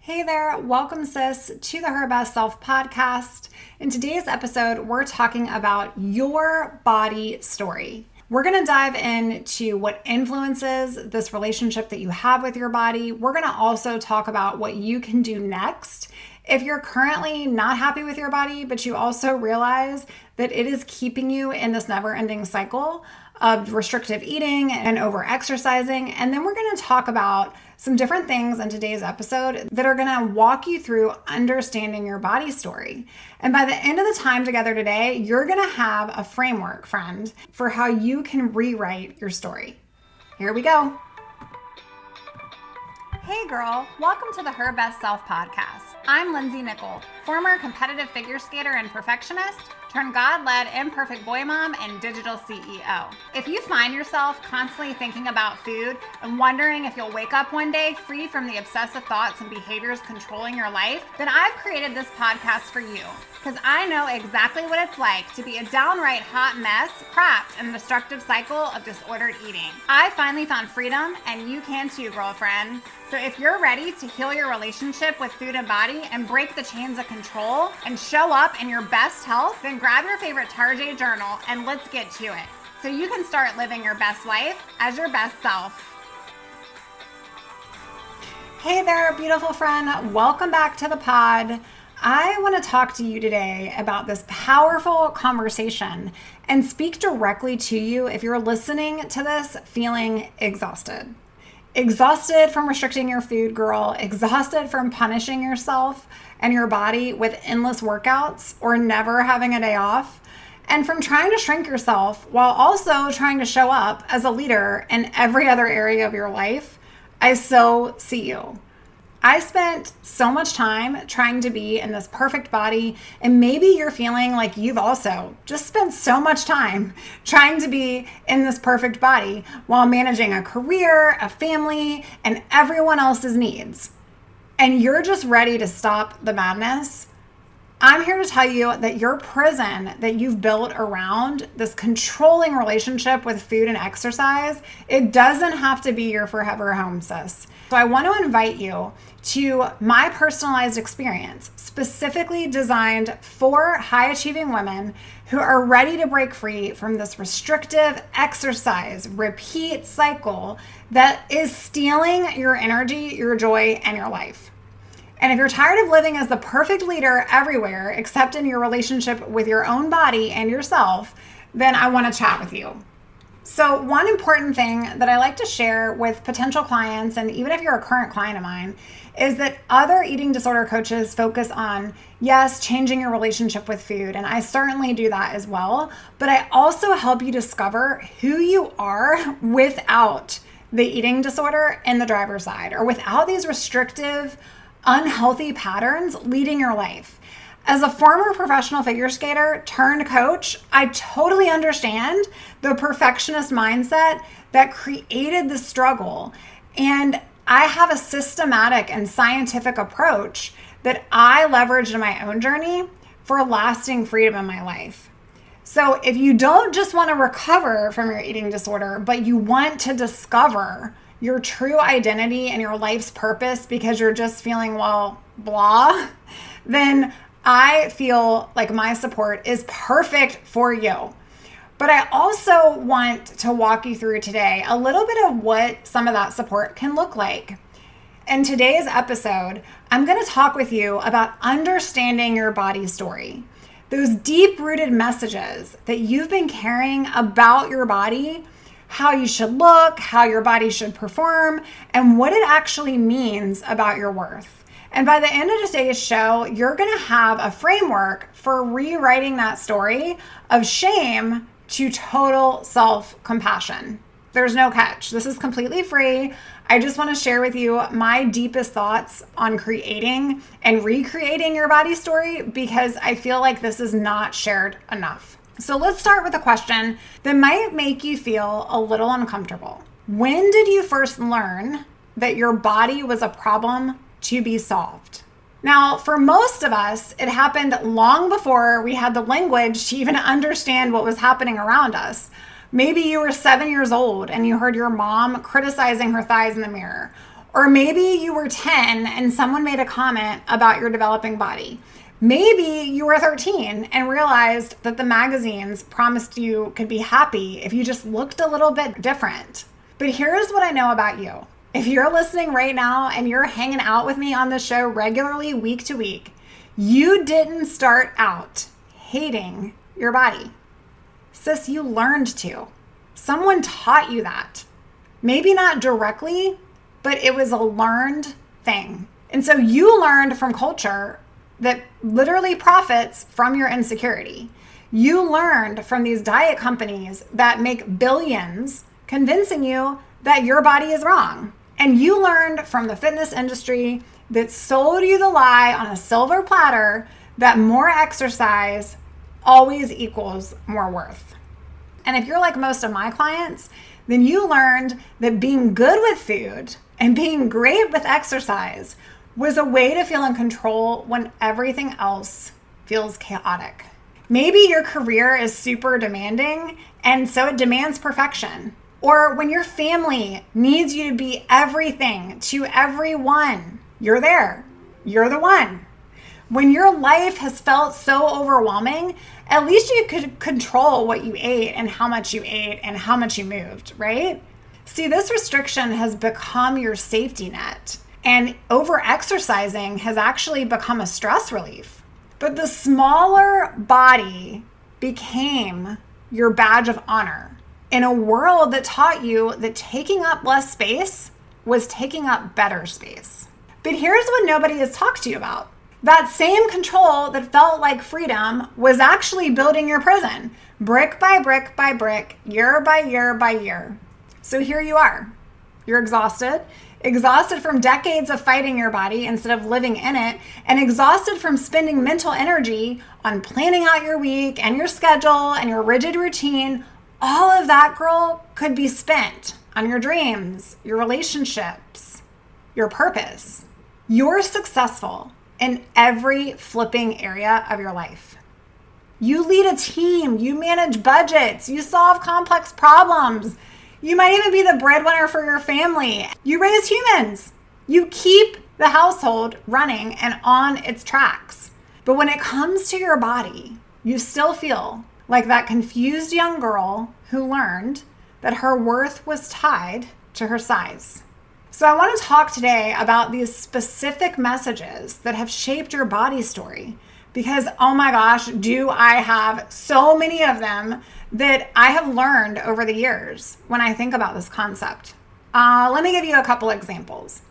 Hey there, welcome sis to the Her Best Self podcast. In today's episode, we're talking about your body story. We're going to dive into what influences this relationship that you have with your body. We're going to also talk about what you can do next if you're currently not happy with your body, but you also realize that it is keeping you in this never-ending cycle of restrictive eating and over exercising. And then we're going to talk about some different things in today's episode that are going to walk you through understanding your body story. And by the end of the time together today, you're going to have a framework, friend, for how you can rewrite your story. Here we go. Hey girl, welcome to the Her Best Self podcast. I'm Lindsay Nickel, former competitive figure skater and perfectionist, turned God-led imperfect boy mom and digital CEO. If you find yourself constantly thinking about food and wondering if you'll wake up one day free from the obsessive thoughts and behaviors controlling your life, then I've created this podcast for you. Because I know exactly what it's like to be a downright hot mess, trapped in a destructive cycle of disordered eating. I finally found freedom, and you can too, girlfriend. So if you're ready to heal your relationship with food and body and break the chains of control and show up in your best health, then grab your favorite Tarjay journal and let's get to it. So you can start living your best life as your best self. Hey there, beautiful friend. Welcome back to the pod. I want to talk to you today about this powerful conversation and speak directly to you if you're listening to this feeling exhausted. Exhausted from restricting your food, girl. Exhausted from punishing yourself and your body with endless workouts or never having a day off. And from trying to shrink yourself while also trying to show up as a leader in every other area of your life. I so see you. I spent so much time trying to be in this perfect body, and maybe you're feeling like you've also just spent so much time trying to be in this perfect body while managing a career, a family, and everyone else's needs. And you're just ready to stop the madness. I'm here to tell you that your prison that you've built around this controlling relationship with food and exercise, it doesn't have to be your forever home, sis. So I want to invite you to my personalized experience, specifically designed for high-achieving women who are ready to break free from this restrictive exercise repeat cycle that is stealing your energy, your joy, and your life. And if you're tired of living as the perfect leader everywhere except in your relationship with your own body and yourself, then I want to chat with you. So one important thing that I like to share with potential clients, and even if you're a current client of mine, is that other eating disorder coaches focus on, yes, changing your relationship with food. And I certainly do that as well. But I also help you discover who you are without the eating disorder in the driver's side, or without these restrictive, unhealthy patterns leading your life. As a former professional figure skater turned coach, I totally understand the perfectionist mindset that created the struggle. And I have a systematic and scientific approach that I leveraged in my own journey for lasting freedom in my life. So if you don't just want to recover from your eating disorder, but you want to discover your true identity and your life's purpose because you're just feeling, well, blah, then I feel like my support is perfect for you. But I also want to walk you through today a little bit of what some of that support can look like. In today's episode, I'm going to talk with you about understanding your body story. Those deep-rooted messages that you've been carrying about your body, how you should look, how your body should perform, and what it actually means about your worth. And by the end of today's show, you're going to have a framework for rewriting that story of shame to total self-compassion. There's no catch. This is completely free. I just want to share with you my deepest thoughts on creating and recreating your body story because I feel like this is not shared enough. So let's start with a question that might make you feel a little uncomfortable. When did you first learn that your body was a problem to be solved? Now, for most of us, it happened long before we had the language to even understand what was happening around us. Maybe you were 7 years old and you heard your mom criticizing her thighs in the mirror. Or maybe you were 10 and someone made a comment about your developing body. Maybe you were 13 and realized that the magazines promised you could be happy if you just looked a little bit different. But here's what I know about you. If you're listening right now and you're hanging out with me on the show regularly week to week, you didn't start out hating your body. Sis, you learned to. Someone taught you that. Maybe not directly, but it was a learned thing. And so you learned from culture that literally profits from your insecurity. You learned from these diet companies that make billions convincing you that your body is wrong. And you learned from the fitness industry that sold you the lie on a silver platter that more exercise always equals more worth. And if you're like most of my clients, then you learned that being good with food and being great with exercise was a way to feel in control when everything else feels chaotic. Maybe your career is super demanding and so it demands perfection. Or when your family needs you to be everything to everyone, you're there. You're the one. When your life has felt so overwhelming, at least you could control what you ate and how much you ate and how much you moved, right? See, this restriction has become your safety net, and over-exercising has actually become a stress relief. But the smaller body became your badge of honor in a world that taught you that taking up less space was taking up better space. But here's what nobody has talked to you about. That same control that felt like freedom was actually building your prison, brick by brick by brick, year by year by year. So here you are. You're exhausted from decades of fighting your body instead of living in it, and exhausted from spending mental energy on planning out your week and your schedule and your rigid routine. All of that, girl, could be spent on your dreams, your relationships, your purpose. You're successful in every flipping area of your life. You lead a team, you manage budgets, you solve complex problems. You might even be the breadwinner for your family. You raise humans. You keep the household running and on its tracks. But when it comes to your body, you still feel like that confused young girl who learned that her worth was tied to her size. So I want to talk today about these specific messages that have shaped your body story, because oh my gosh, do I have so many of them that I have learned over the years when I think about this concept. Let me give you a couple examples.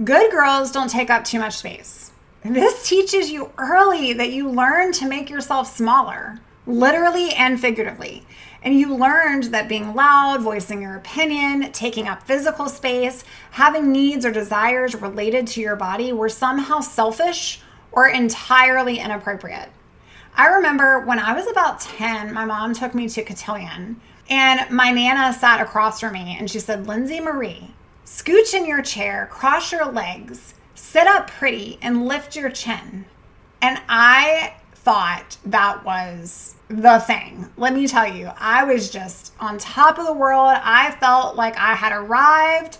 Good girls don't take up too much space. This teaches you early that you learn to make yourself smaller, literally and figuratively. And you learned that being loud, voicing your opinion, taking up physical space, having needs or desires related to your body were somehow selfish or entirely inappropriate. I remember when I was about 10, my mom took me to Cotillion, and my Nana sat across from me and she said, "Lindsay Marie, scooch in your chair, cross your legs, sit up pretty, and lift your chin." And I thought that was the thing. Let me tell you, I was just on top of the world. I felt like I had arrived.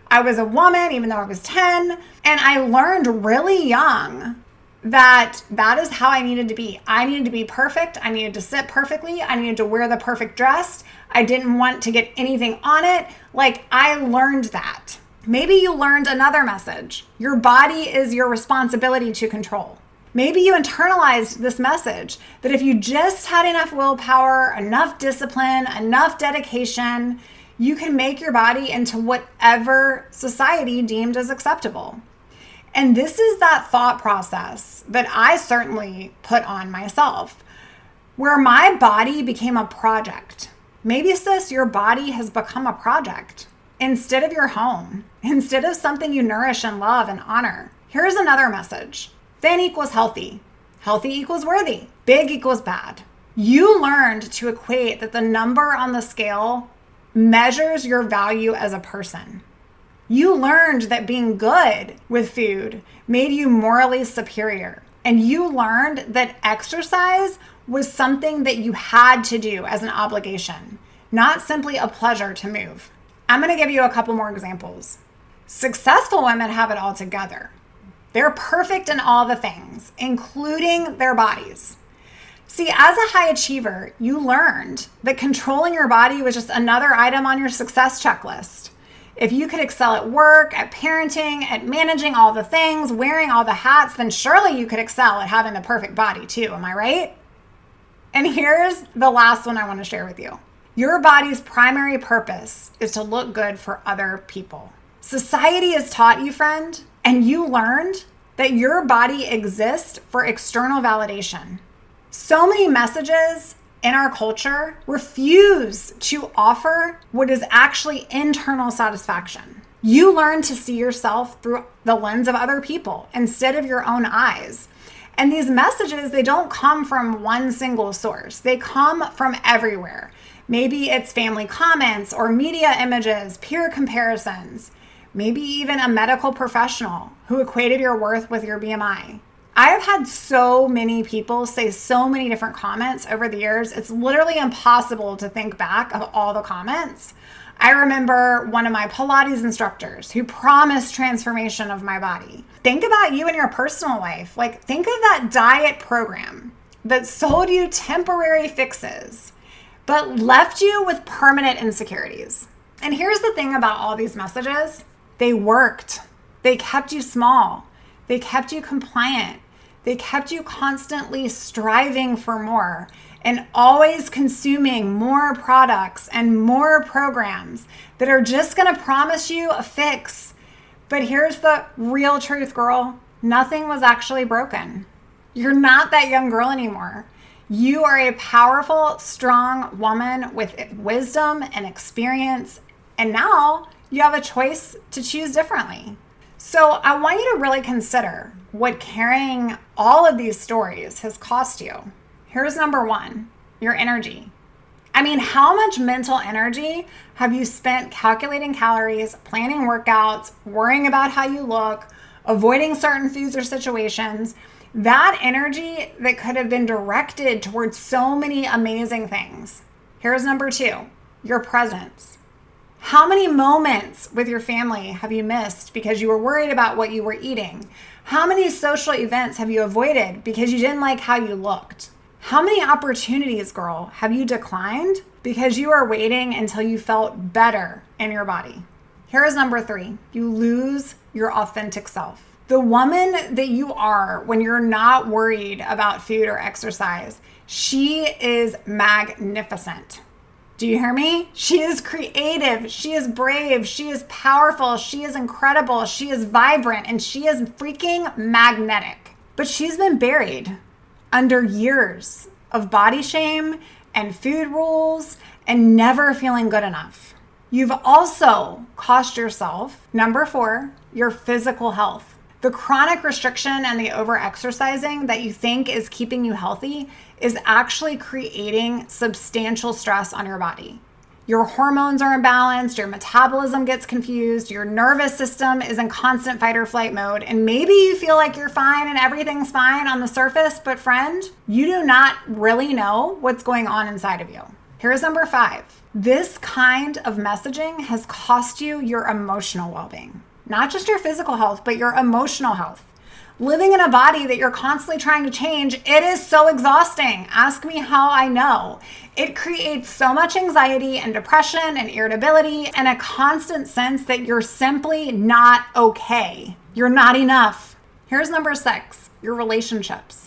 I was a woman, even though I was 10. And I learned really young that is how I needed to be. I needed to be perfect. I needed to sit perfectly. I needed to wear the perfect dress. I didn't want to get anything on it. Like, I learned that. Maybe you learned another message. Your body is your responsibility to control. Maybe you internalized this message that if you just had enough willpower, enough discipline, enough dedication, you can make your body into whatever society deemed as acceptable. And this is that thought process that I certainly put on myself, where my body became a project. Maybe, sis, your body has become a project instead of your home, instead of something you nourish and love and honor. Here's another message. Thin equals healthy. Healthy equals worthy. Big equals bad. You learned to equate that the number on the scale measures your value as a person. You learned that being good with food made you morally superior. And you learned that exercise was something that you had to do as an obligation, not simply a pleasure to move. I'm going to give you a couple more examples. Successful women have it all together. They're perfect in all the things, including their bodies. See, as a high achiever, you learned that controlling your body was just another item on your success checklist. If you could excel at work, at parenting, at managing all the things, wearing all the hats, then surely you could excel at having the perfect body too, am I right? And here's the last one I want to share with you. Your body's primary purpose is to look good for other people. Society has taught you, friend, and you learned that your body exists for external validation. So many messages in our culture refuse to offer what is actually internal satisfaction. You learn to see yourself through the lens of other people instead of your own eyes. And these messages, they don't come from one single source. They come from everywhere. Maybe it's family comments or media images, peer comparisons, maybe even a medical professional who equated your worth with your BMI. I have had so many people say so many different comments over the years. It's literally impossible to think back of all the comments. I remember one of my Pilates instructors who promised transformation of my body. Think about you in your personal life. Like, think of that diet program that sold you temporary fixes, but left you with permanent insecurities. And here's the thing about all these messages. They worked. They kept you small. They kept you compliant. They kept you constantly striving for more and always consuming more products and more programs that are just going to promise you a fix. But here's the real truth, girl. Nothing was actually broken. You're not that young girl anymore. You are a powerful, strong woman with wisdom and experience. And now you have a choice to choose differently. So I want you to really consider what carrying all of these stories has cost you. Here's number one, your energy. I mean, how much mental energy have you spent calculating calories, planning workouts, worrying about how you look, avoiding certain foods or situations? That energy that could have been directed towards so many amazing things. Here's number two, your presence. How many moments with your family have you missed because you were worried about what you were eating? How many social events have you avoided because you didn't like how you looked? How many opportunities, girl, have you declined because you are waiting until you felt better in your body? Here is number three, you lose your authentic self. The woman that you are when you're not worried about food or exercise, she is magnificent. Do you hear me? She is creative. She is brave. She is powerful. She is incredible. She is vibrant, and she is freaking magnetic. But she's been buried under years of body shame and food rules and never feeling good enough. You've also cost yourself, number four, your physical health. The chronic restriction and the over-exercising that you think is keeping you healthy is actually creating substantial stress on your body. Your hormones are imbalanced, your metabolism gets confused, your nervous system is in constant fight or flight mode, and maybe you feel like you're fine and everything's fine on the surface, but friend, you do not really know what's going on inside of you. Here's number five. This kind of messaging has cost you your emotional well-being. Not just your physical health, but your emotional health. Living in a body that you're constantly trying to change, it is so exhausting. Ask me how I know. It creates so much anxiety and depression and irritability and a constant sense that you're simply not okay. You're not enough. Here's number six, your relationships.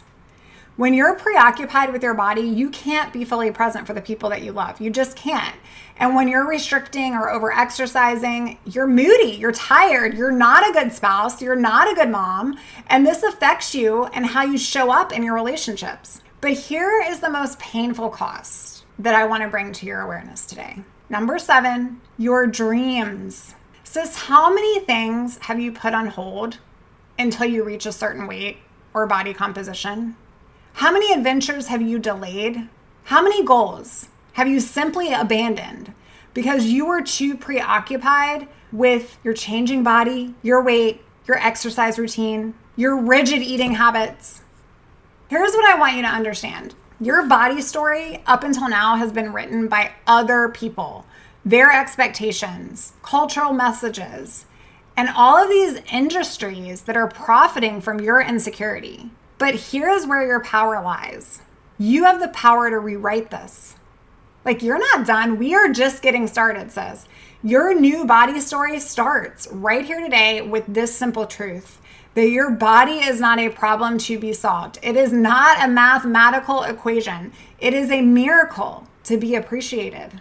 When you're preoccupied with your body, you can't be fully present for the people that you love. You just can't. And when you're restricting or over-exercising, you're moody, you're tired, you're not a good spouse, you're not a good mom, and this affects you and how you show up in your relationships. But here is the most painful cost that I want to bring to your awareness today. Number seven, your dreams. Sis, how many things have you put on hold until you reach a certain weight or body composition? How many adventures have you delayed? How many goals have you simply abandoned because you were too preoccupied with your changing body, your weight, your exercise routine, your rigid eating habits? Here's what I want you to understand. Your body story up until now has been written by other people, their expectations, cultural messages, and all of these industries that are profiting from your insecurity. But here's where your power lies. You have the power to rewrite this. Like, you're not done. We are just getting started, sis. Your new body story starts right here today with this simple truth: that your body is not a problem to be solved. It is not a mathematical equation. It is a miracle to be appreciated.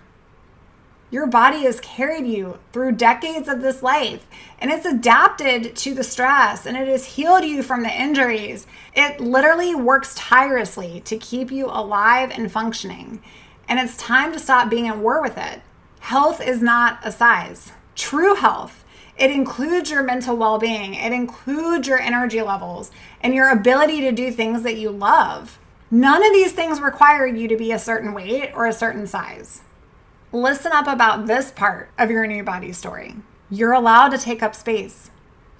Your body has carried you through decades of this life, and it's adapted to the stress, and it has healed you from the injuries. It literally works tirelessly to keep you alive and functioning, and it's time to stop being at war with it. Health is not a size. True health, it includes your mental well-being, it includes your energy levels, and your ability to do things that you love. None of these things require you to be a certain weight or a certain size. Listen up about this part of your new body story. You're allowed to take up space.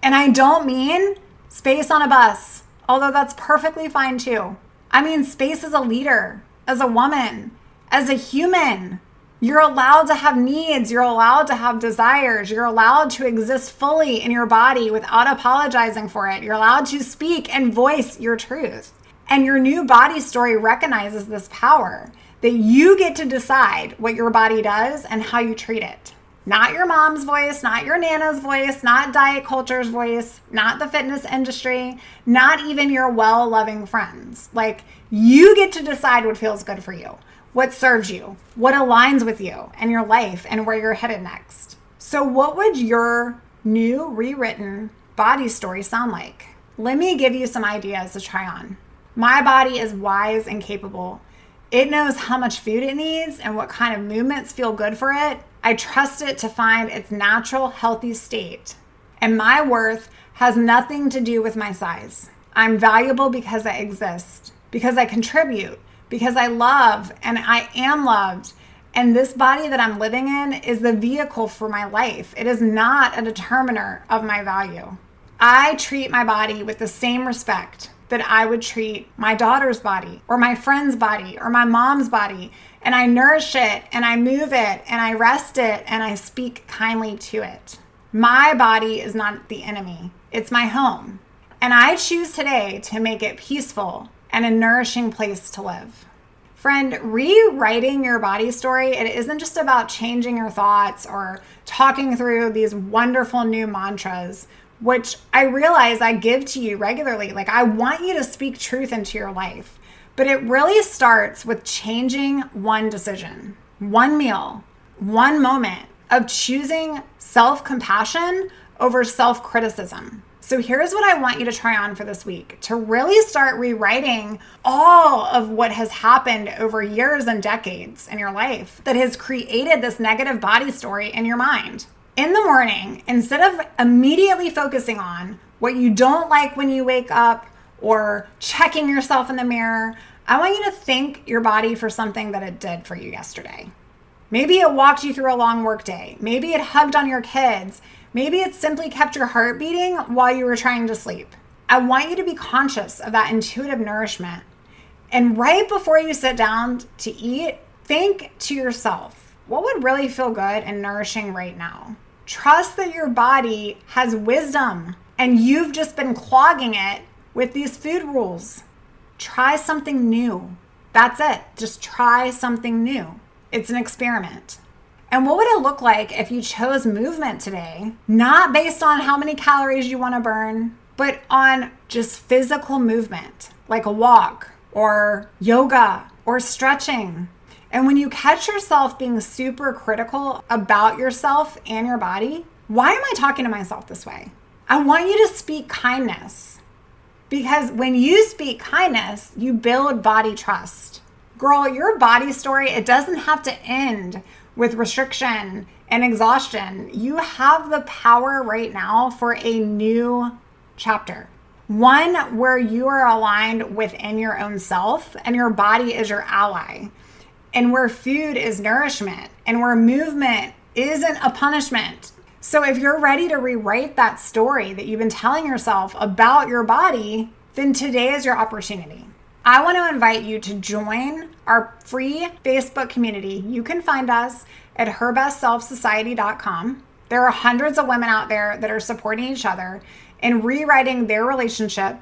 And I don't mean space on a bus, although that's perfectly fine too. I mean space as a leader, as a woman, as a human. You're allowed to have needs. You're allowed to have desires. You're allowed to exist fully in your body without apologizing for it. You're allowed to speak and voice your truth. And your new body story recognizes this power, that you get to decide what your body does and how you treat it. Not your mom's voice, not your nana's voice, not diet culture's voice, not the fitness industry, not even your well-loving friends. Like, you get to decide what feels good for you, what serves you, what aligns with you and your life and where you're headed next. So what would your new rewritten body story sound like? Let me give you some ideas to try on. My body is wise and capable. It knows how much food it needs and what kind of movements feel good for it. I trust it to find its natural, healthy state. And my worth has nothing to do with my size. I'm valuable because I exist, because I contribute, because I love and I am loved. And this body that I'm living in is the vehicle for my life. It is not a determiner of my value. I treat my body with the same respect that I would treat my daughter's body or my friend's body or my mom's body. And I nourish it and I move it and I rest it and I speak kindly to it. My body is not the enemy. It's my home. And I choose today to make it peaceful and a nourishing place to live. Friend, rewriting your body story, it isn't just about changing your thoughts or talking through these wonderful new mantras, which I realize I give to you regularly. Like, I want you to speak truth into your life. But it really starts with changing one decision, one meal, one moment of choosing self-compassion over self-criticism. So here's what I want you to try on for this week to really start rewriting all of what has happened over years and decades in your life that has created this negative body story in your mind. In the morning, instead of immediately focusing on what you don't like when you wake up or checking yourself in the mirror, I want you to thank your body for something that it did for you yesterday. Maybe it walked you through a long work day. Maybe it hugged on your kids. Maybe it simply kept your heart beating while you were trying to sleep. I want you to be conscious of that intuitive nourishment. And right before you sit down to eat, think to yourself, what would really feel good and nourishing right now? Trust that your body has wisdom and you've just been clogging it with these food rules. Try something new. That's it. Just try something new. It's an experiment. And what would it look like if you chose movement today, not based on how many calories you want to burn, but on just physical movement, like a walk or yoga or stretching? And when you catch yourself being super critical about yourself and your body, why am I talking to myself this way? I want you to speak kindness, because when you speak kindness, you build body trust. Girl, your body story, it doesn't have to end with restriction and exhaustion. You have the power right now for a new chapter. One where you are aligned within your own self and your body is your ally. And where food is nourishment and where movement isn't a punishment. So if you're ready to rewrite that story that you've been telling yourself about your body, then today is your opportunity. I want to invite you to join our free Facebook community. You can find us at herbestselfsociety.com. There are hundreds of women out there that are supporting each other and rewriting their relationship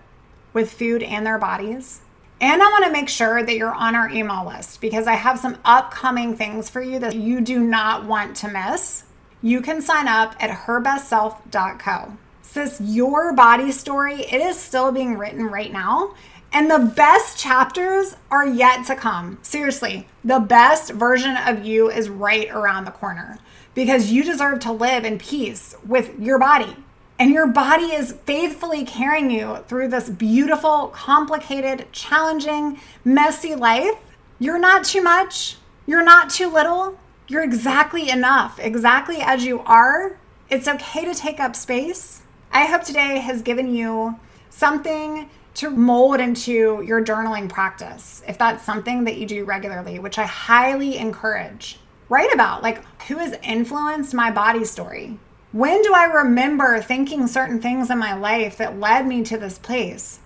with food and their bodies. And I want to make sure that you're on our email list because I have some upcoming things for you that you do not want to miss. You can sign up at herbestself.co. Sis, your body story, it is still being written right now. And the best chapters are yet to come. Seriously, the best version of you is right around the corner because you deserve to live in peace with your body. And your body is faithfully carrying you through this beautiful, complicated, challenging, messy life. You're not too much. You're not too little. You're exactly enough, exactly as you are. It's okay to take up space. I hope today has given you something to mold into your journaling practice. If that's something that you do regularly, which I highly encourage. Write about, like, who has influenced my body story? When do I remember thinking certain things in my life that led me to this place?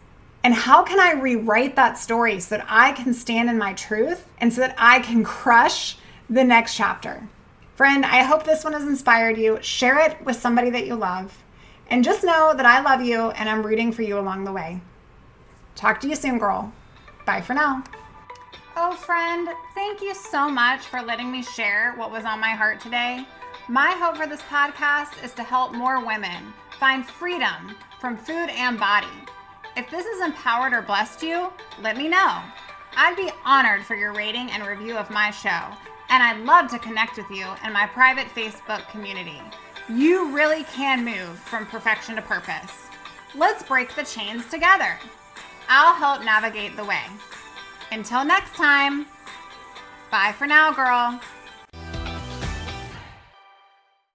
And how can I rewrite that story so that I can stand in my truth and so that I can crush the next chapter? Friend, I hope this one has inspired you. Share it with somebody that you love. And just know that I love you and I'm rooting for you along the way. Talk to you soon, girl. Bye for now. Oh, friend, thank you so much for letting me share what was on my heart today. My hope for this podcast is to help more women find freedom from food and body. If this has empowered or blessed you, let me know. I'd be honored for your rating and review of my show, and I'd love to connect with you in my private Facebook community. You really can move from perfection to purpose. Let's break the chains together. I'll help navigate the way. Until next time, bye for now, girl.